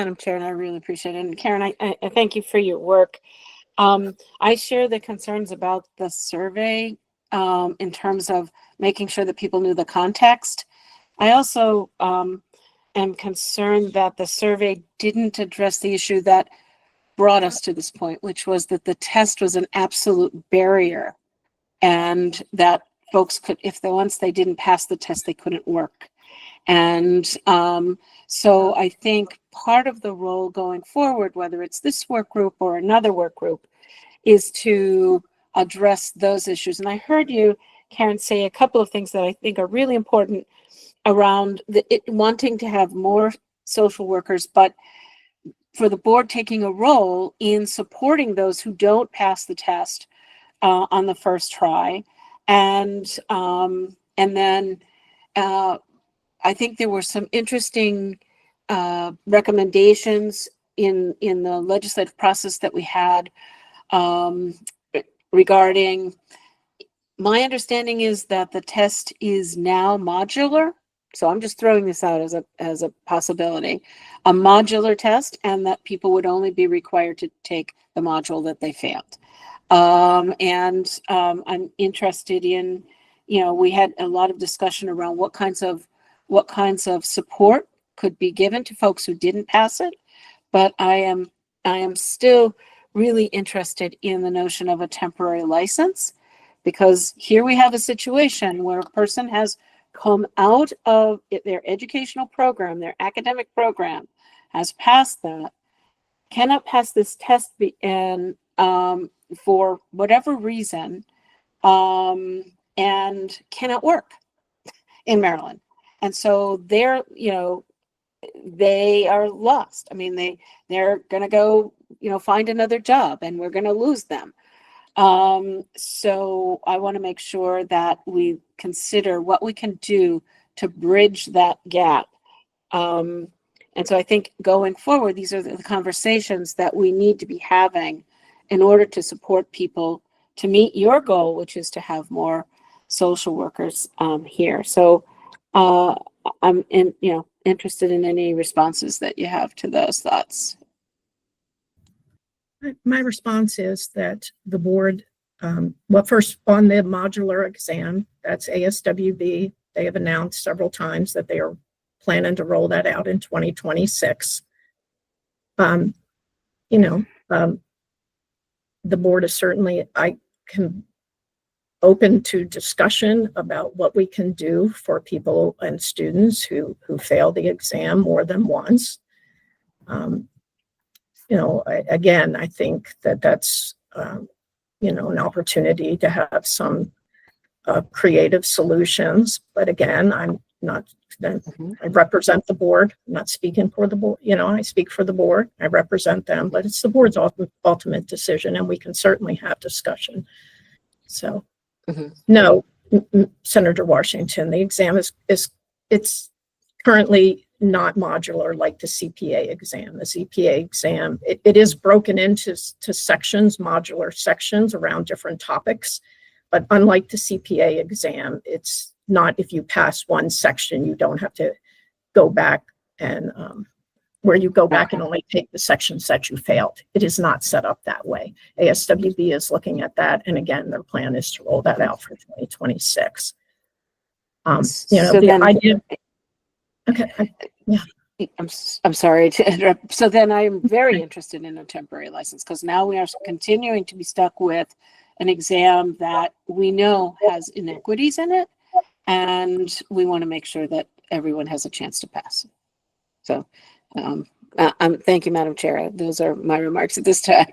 Madam Chair, and I really appreciate it. And Karen, I thank you for your work. I share the concerns about the survey in terms of making sure that people knew the context. I also am concerned that the survey didn't address the issue that brought us to this point, which was that the test was an absolute barrier, and that folks could, once they didn't pass the test, they couldn't work. And so I think part of the role going forward, whether it's this work group or another work group, is to address those issues. And I heard you, Karen, say a couple of things that I think are really important around wanting to have more social workers, but for the board taking a role in supporting those who don't pass the test on the first try. And then I think there were some interesting recommendations in the legislative process that we had regarding, my understanding is that the test is now modular. So I'm just throwing this out as a possibility, a modular test, and that people would only be required to take the module that they failed. I'm interested in, we had a lot of discussion around what kinds of support could be given to folks who didn't pass it, but I am still really interested in the notion of a temporary license, because here we have a situation where a person has come out of their educational program, their academic program, has passed that, cannot pass this test, and for whatever reason, and cannot work in Maryland. And so they are lost. I mean, they're going to go, find another job, and we're going to lose them. So I want to make sure that we consider what we can do to bridge that gap. And so I think going forward, these are the conversations that we need to be having in order to support people to meet your goal, which is to have more social workers here. So I'm interested in any responses that you have to those thoughts. My response is that the board, well, first on the modular exam, that's ASWB. They have announced several times that they are planning to roll that out in 2026. The board is certainly, open to discussion about what we can do for people and students who fail the exam more than once. Again, I think that's, an opportunity to have some creative solutions. But again, I'm not, I represent the board. I'm not speaking for the board. I speak for the board. I represent them, but it's the board's ultimate decision, and we can certainly have discussion. So, no, Senator Washington, the exam it's currently not modular like the CPA exam. The CPA exam, it is broken into sections, modular sections around different topics. But unlike the CPA exam, it's not, if you pass one section, you don't have to go back and where you go back and only take the sections that you failed. It is not set up that way. ASWB is looking at that. And again, their plan is to roll that out for 2026. The idea. Okay. Yeah. I'm sorry to interrupt. So then I'm very interested in a temporary license, because now we are continuing to be stuck with an exam that we know has inequities in it, and we want to make sure that everyone has a chance to pass. So thank you, Madam Chair. Those are my remarks at this time.